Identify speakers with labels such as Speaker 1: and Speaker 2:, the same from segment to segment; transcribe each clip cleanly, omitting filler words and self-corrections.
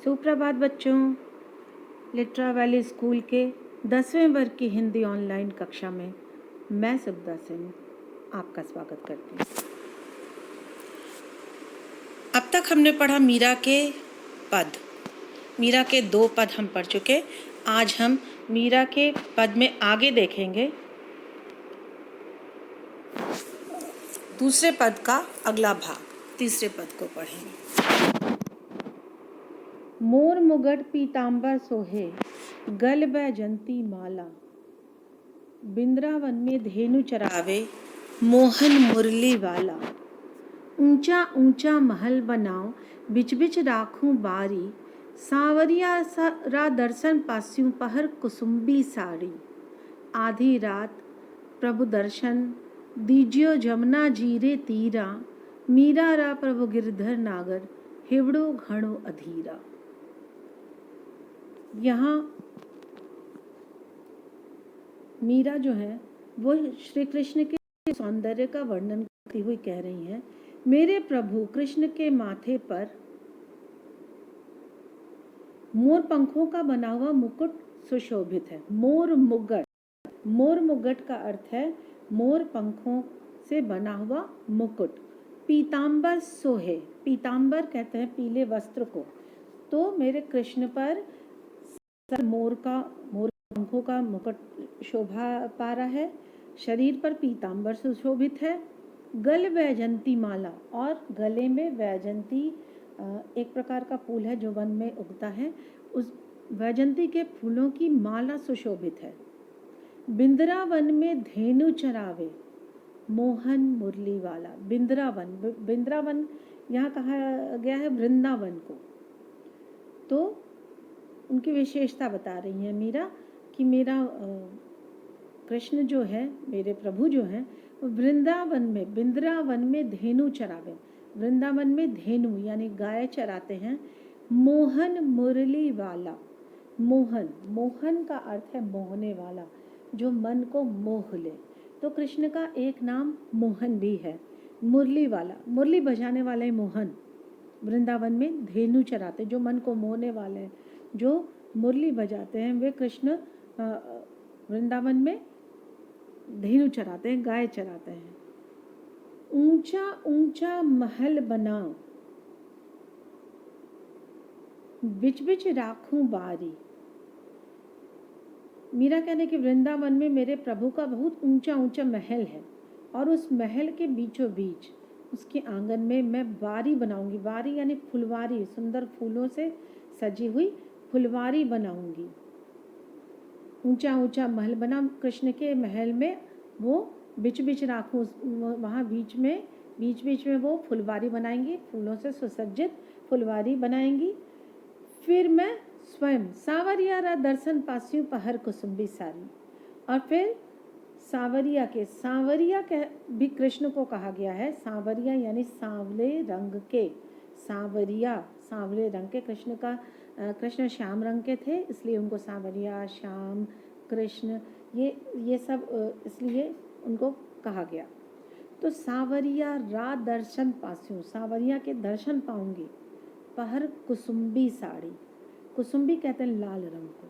Speaker 1: सुप्रभात बच्चों। Litera valley school के 10वें वर्ग की हिंदी ऑनलाइन कक्षा में मैं सुखदा सिंह आपका स्वागत करती हूँ। अब तक हमने पढ़ा मीरा के पद। मीरा के 2 पद हम पढ़ चुके। आज हम मीरा के पद में आगे देखेंगे दूसरे पद का अगला भाग, तीसरे पद को पढ़ेंगे। मोर मुगट पीतांबर सोहे, गल बैजंती माला, बिंद्रावन में धेनु चरावे, मोहन मुरली वाला। ऊंचा ऊंचा महल बनाओ, बिच बिच राखूं बारी, सांवरिया रा दर्शन पास्यूं पहर कुसुम्बी साड़ी। आधी रात प्रभु दर्शन दीजियो जमुना जीरे तीरा, मीरा रा प्रभु गिरधर नागर, हिवड़ो घणो अधीरा। यहाँ मीरा जो है वो श्री कृष्ण के सौंदर्य का वर्णन करती हुई कह रही हैं, मेरे प्रभु कृष्ण के माथे पर मोर पंखों का बना हुआ मुकुट सुशोभित है। मोर मुगट का अर्थ है मोर पंखों से बना हुआ मुकुट। पीतांबर सोहे, पीतांबर कहते हैं पीले वस्त्र को। तो मेरे कृष्ण पर मोर पंखों का मुकुट शोभा पा रहा है। शरीर पर पीतांबर सुशोभित है। गल वैजंती माला, और गले में वैजंती एक प्रकार का फूल है जो वन में उगता है। उस वैजंती के फूलों की माला सुशोभित है। बिंद्रावन में धेनु चरावे, मोहन मुरली वाला। बिंद्रावन यहाँ कहा गया है वृंदावन को। तो उनकी विशेषता बता रही है मीरा कि मेरा कृष्ण जो है, मेरे प्रभु जो हैं, वो बिंद्रावन में धेनु चरावे। वृंदावन में धेनु यानी गाय चराते हैं। मोहन मुरली वाला, मोहन का अर्थ है मोहने वाला, जो मन को मोह ले। तो कृष्ण का एक नाम मोहन भी है, मुरली वाला, मुरली बजाने वाले मोहन। वृंदावन में धेनु चराते, जो मन को मोहने वाले हैं, जो मुरली बजाते हैं, वे कृष्ण वृंदावन में धेनु चराते हैं, गाय चराते हैं। ऊंचा ऊंचा महल बनाओ, बिच बिच राखूं बारी। मीरा कहने कि वृंदावन में मेरे प्रभु का बहुत ऊंचा ऊंचा महल है, और उस महल के बीचों बीच उसके आंगन में मैं बारी बनाऊंगी। बारी यानी फुलवारी, सुंदर फूलों से सजी हुई फुलवारी बनाऊंगी। ऊंचा ऊंचा महल बना, कृष्ण के महल में वो बिच बिच राखूं, वहाँ बीच में वो फुलवारी बनाएंगी, फूलों से सुसज्जित फुलवारी बनाएंगी। फिर मैं स्वयं सांवरिया रा दर्शन पास्यूं पहर कुसुम्बी सारी। और फिर सांवरिया भी कृष्ण को कहा गया है। सांवरिया यानी सांवले रंग के, सांवले रंग के। कृष्ण श्याम रंग के थे, इसलिए उनको सांवरिया, श्याम, कृष्ण ये सब इसलिए उनको कहा गया। तो सांवरिया रा दर्शन पास्यूं, सांवरिया के दर्शन पाऊंगी। पहर कुसुम्बी साड़ी, कुसुम्बी कहते हैं लाल रंग को।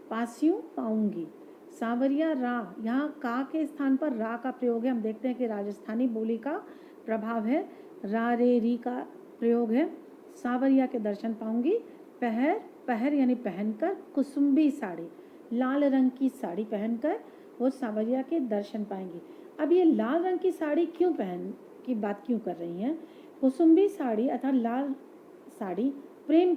Speaker 1: पास्यूं पाऊंगी, सांवरिया रा, यहाँ का के स्थान पर रा का प्रयोग है। हम देखते हैं कि राजस्थानी बोली का प्रभाव है, रा रे री का प्रयोग है। सांवरिया के दर्शन पाऊंगी। पहर यानी पहनकर, कुसुम्बी साड़ी, लाल रंग की साड़ी पहनकर वो सांवरिया के दर्शन पाएंगी। अब ये लाल रंग की साड़ी की बात क्यों कर रही हैं? कुसुम्बी साड़ी अर्थात लाल साड़ी प्रेम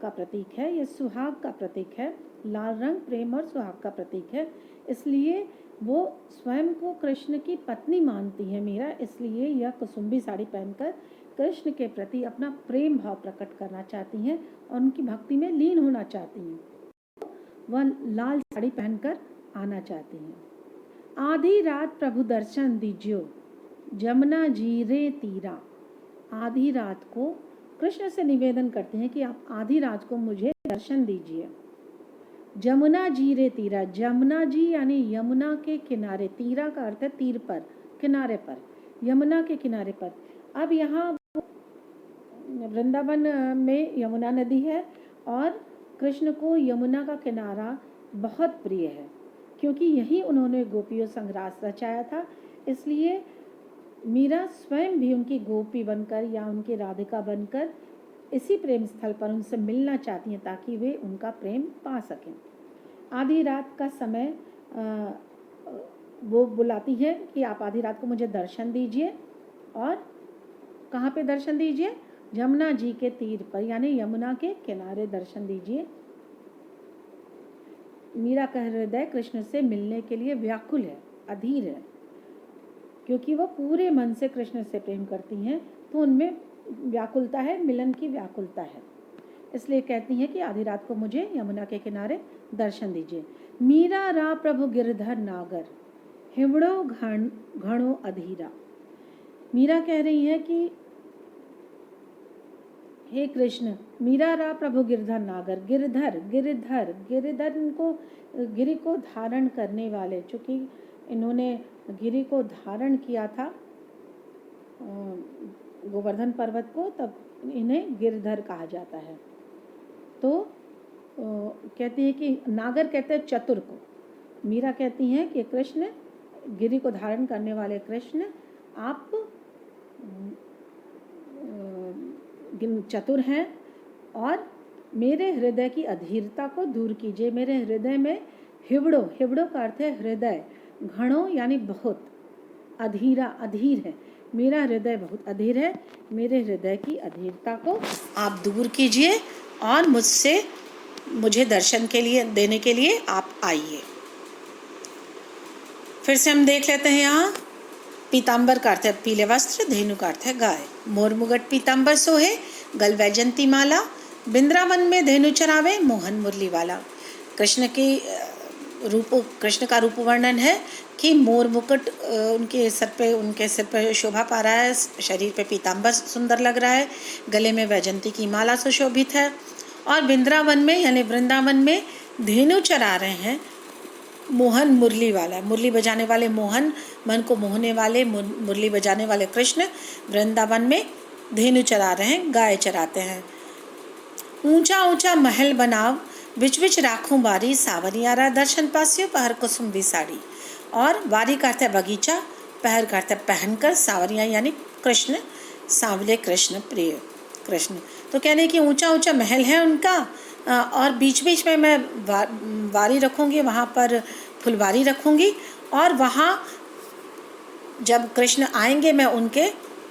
Speaker 1: का प्रतीक है, यह सुहाग का प्रतीक है। लाल रंग प्रेम और सुहाग का प्रतीक है, इसलिए वो स्वयं को कृष्ण की पत्नी मानती है मीरा। इसलिए यह कुसुम्बी साड़ी पहनकर कृष्ण के प्रति अपना प्रेम भाव प्रकट करना चाहती हैं और उनकी भक्ति में लीन होना चाहती हैं। वह लाल साड़ी पहनकर आना चाहती हैं। आधी रात प्रभु दर्शन दीजियो, जमुना जीरे तीरा। आधी रात को कृष्ण से निवेदन करते हैं कि आप आधी रात को मुझे दर्शन दीजिए। जमुना जीरे तीरा, जमुना जी यानी यमुना के किनारे, तीरा का अर्थ है तीर पर, किनारे पर, यमुना के किनारे पर। अब यहाँ वृंदावन में यमुना नदी है और कृष्ण को यमुना का किनारा बहुत प्रिय है, क्योंकि यही उन्होंने गोपियों संग रास रचाया था। इसलिए मीरा स्वयं भी उनकी गोपी बनकर या उनकी राधिका बनकर इसी प्रेम स्थल पर उनसे मिलना चाहती हैं, ताकि वे उनका प्रेम पा सकें। आधी रात का समय वो बुलाती है कि आप आधी रात को मुझे दर्शन दीजिए, और कहाँ पे दर्शन दीजिए? यमुना जी के तीर पर, यानी यमुना के किनारे दर्शन दीजिए। मीरा का हृदय कृष्ण से मिलने के लिए व्याकुल है, अधीर है, क्योंकि वो पूरे मन से कृष्ण से प्रेम करती हैं, तो उनमें व्याकुलता है, मिलन की व्याकुलता है। इसलिए कहती हैं कि आधी रात को मुझे यमुना के किनारे दर्शन दीजिए। मीरा रा प्रभु गिरधर नागर, हिवड़ो घणो अधीरा। मीरा कह रही है कि हे कृष्ण, मीरा रा प्रभु गिरधर नागर, गिरधर गिरधर गिरधर इनको गिरि को धारण करने वाले, चूँकि इन्होंने गिरि को धारण किया था गोवर्धन पर्वत को, तब इन्हें गिरधर कहा जाता है। तो कहती है कि नागर कहते हैं चतुर को, मीरा कहती हैं कि कृष्ण, गिरि को धारण करने वाले कृष्ण, आप चतुर हैं, और मेरे हृदय की अधीरता को दूर कीजिए। मेरे हृदय में हिवड़ो, हिवड़ो का अर्थ है हृदय, घणो यानी बहुत, अधीरा अधीर है, मेरा हृदय बहुत अधीर है, मेरे हृदय की अधीरता को आप दूर कीजिए और मुझे दर्शन के लिए देने के लिए आप आइए। फिर से हम देख लेते हैं यहाँ, पीताम्बर का अर्थ है पीले वस्त्र, धेनु का अर्थ है गाय। मोर मुगट पीताम्बर सोहे, गल वैजंती माला, बिंद्रावन में धेनु चरावे, मोहन मुरली वाला। कृष्ण का रूप वर्णन है कि मोर मुकुट उनके सिर पे शोभा पा रहा है, शरीर पे पीताम्बर सुंदर लग रहा है, गले में वैजंती की माला सुशोभित है, और बिंद्रावन में यानी वृंदावन में धेनु चरा रहे हैं, मोहन मुरली वाला, मुरली बजाने वाले मोहन, मन को मोहने वाले मुरली बजाने वाले कृष्ण वृंदावन में धेनु चरा रहे हैं, गाय चराते हैं। ऊंचा ऊंचा महल बनाव, बिच बिच राखूं बारी, सावरियारा दर्शन पासियो, पहर कुसुम्बी साड़ी। और वारी का अर्थ है बगीचा, पहर का अर्थ है पहनकर, सावरिया यानी कृष्ण, सांवले कृष्ण, प्रिय कृष्ण। तो कहने कि ऊंचा ऊंचा महल है उनका, और बीच बीच में मैं वारी रखूँगी, वहाँ पर फुलवारी रखूँगी, और वहाँ जब कृष्ण आएंगे मैं उनके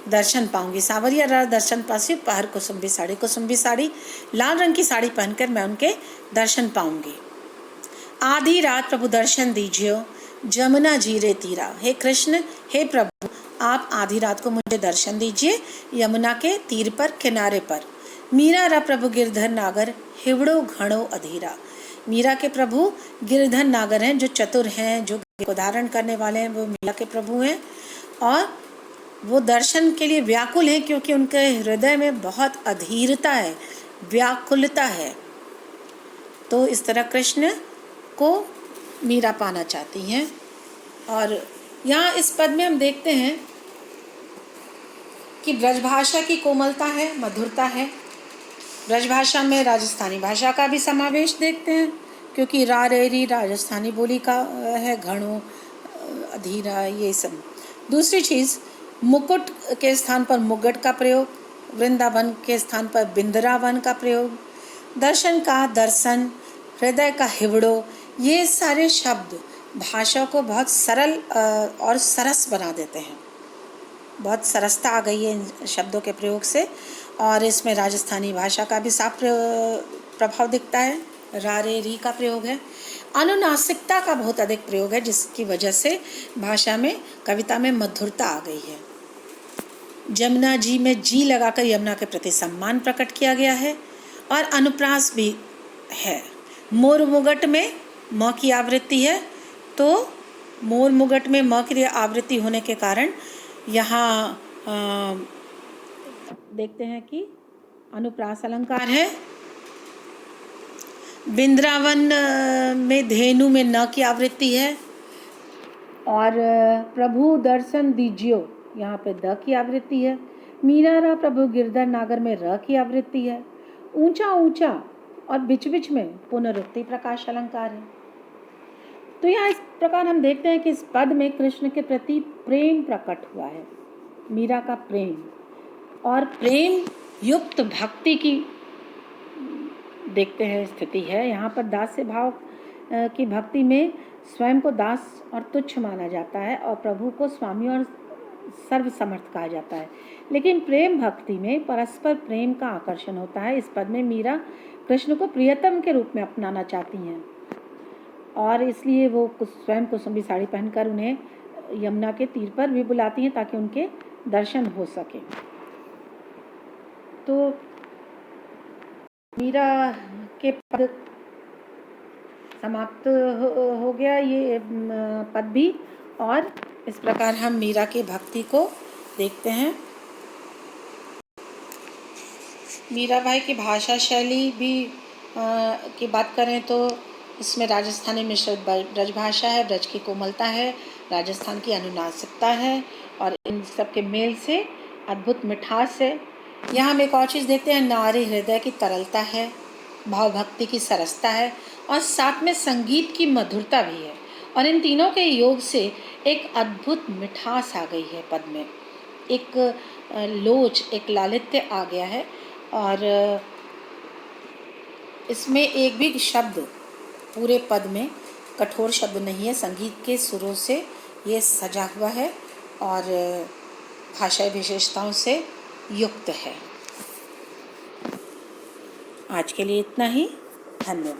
Speaker 1: दर्शन पाऊंगी। सावरिया दर्शन पासी, पहर कुसुम्बी साड़ी, कुसुम्बी साड़ी लाल रंग की साड़ी पहनकर मैं उनके दर्शन पाऊंगी। आधी रात प्रभु दर्शन दीजिए, जमुना जी रे तीरा। हे कृष्ण, हे प्रभु, आप आधी रात को मुझे दर्शन दीजिए, यमुना के तीर पर, किनारे पर। मीरा रा प्रभु गिरधर नागर, हिवड़ो घणो अधीरा। मीरा के प्रभु गिरधर नागर हैं, जो चतुर हैं, जो को धारण करने वाले हैं, वो मीरा के प्रभु हैं, और वो दर्शन के लिए व्याकुल हैं, क्योंकि उनके हृदय में बहुत अधीरता है, व्याकुलता है। तो इस तरह कृष्ण को मीरा पाना चाहती हैं। और यहाँ इस पद में हम देखते हैं कि ब्रजभाषा की कोमलता है, मधुरता है। ब्रजभाषा में राजस्थानी भाषा का भी समावेश देखते हैं, क्योंकि रा रे री राजस्थानी बोली का है, घणो, अधीरा, ये सब। दूसरी चीज़, मुकुट के स्थान पर मुगट का प्रयोग, वृंदावन के स्थान पर बिंद्रावन का प्रयोग, दर्शन का दर्शन, हृदय का हिवड़ो, ये सारे शब्द भाषा को बहुत सरल और सरस बना देते हैं। बहुत सरसता आ गई है इन शब्दों के प्रयोग से, और इसमें राजस्थानी भाषा का भी साफ प्रभाव दिखता है। रा रे री का प्रयोग है, अनुनासिकता का बहुत अधिक प्रयोग है, जिसकी वजह से भाषा में, कविता में मधुरता आ गई है। जमुना जी में जी लगाकर यमुना के प्रति सम्मान प्रकट किया गया है, और अनुप्रास भी है। मोर मुगट में म की आवृत्ति है, तो मोर मुगट में म की आवृत्ति होने के कारण यहाँ देखते हैं कि अनुप्रास अलंकार है। बिंद्रावन में धेनु में न की आवृत्ति है, और प्रभु दर्शन दीजियो यहाँ पे द की आवृत्ति है। मीरा रा प्रभु गिरधर नागर में र की आवृत्ति है। ऊंचा ऊंचा और बीच बीच में पुनरुक्ति प्रकाश अलंकार है। तो यहाँ इस प्रकार हम देखते हैं कि इस पद में कृष्ण के प्रति प्रेम प्रकट हुआ है, मीरा का प्रेम, और प्रेम युक्त भक्ति की देखते हैं स्थिति है। यहाँ पर दास्य भाव की भक्ति में स्वयं को दास और तुच्छ माना जाता है और प्रभु को स्वामी और सर्वसमर्थ कहा जाता है। लेकिन प्रेम भक्ति में परस्पर प्रेम का आकर्षण होता है। इस पद में मीरा कृष्ण को प्रियतम के रूप में अपनाना चाहती हैं और इसलिए वो स्वयं कुसुम्बी साड़ी पहनकर उन्हें यमुना के तीर पर भी बुलाती हैं ताकि उनके दर्शन हो सके। तो मीरा के पद समाप्त हो गया ये पद भी, और इस प्रकार हम मीरा की भक्ति को देखते हैं। मीराबाई की भाषा शैली भी की बात करें तो इसमें राजस्थानी मिश्रित ब्रजभाषा है, ब्रज की कोमलता है, राजस्थान की अनुनासिकता है और इन सब के मेल से अद्भुत मिठास है। यहाँ हम एक और चीज़ देखते हैं, नारी हृदय की तरलता है, भाव भक्ति की सरसता है और साथ में संगीत की मधुरता भी है, और इन तीनों के योग से एक अद्भुत मिठास आ गई है पद में, एक लोच, एक लालित्य आ गया है। और इसमें एक भी शब्द पूरे पद में कठोर शब्द नहीं है, संगीत के सुरों से ये सजा हुआ है और भाषाई विशेषताओं से युक्त है। आज के लिए इतना ही, धन्यवाद।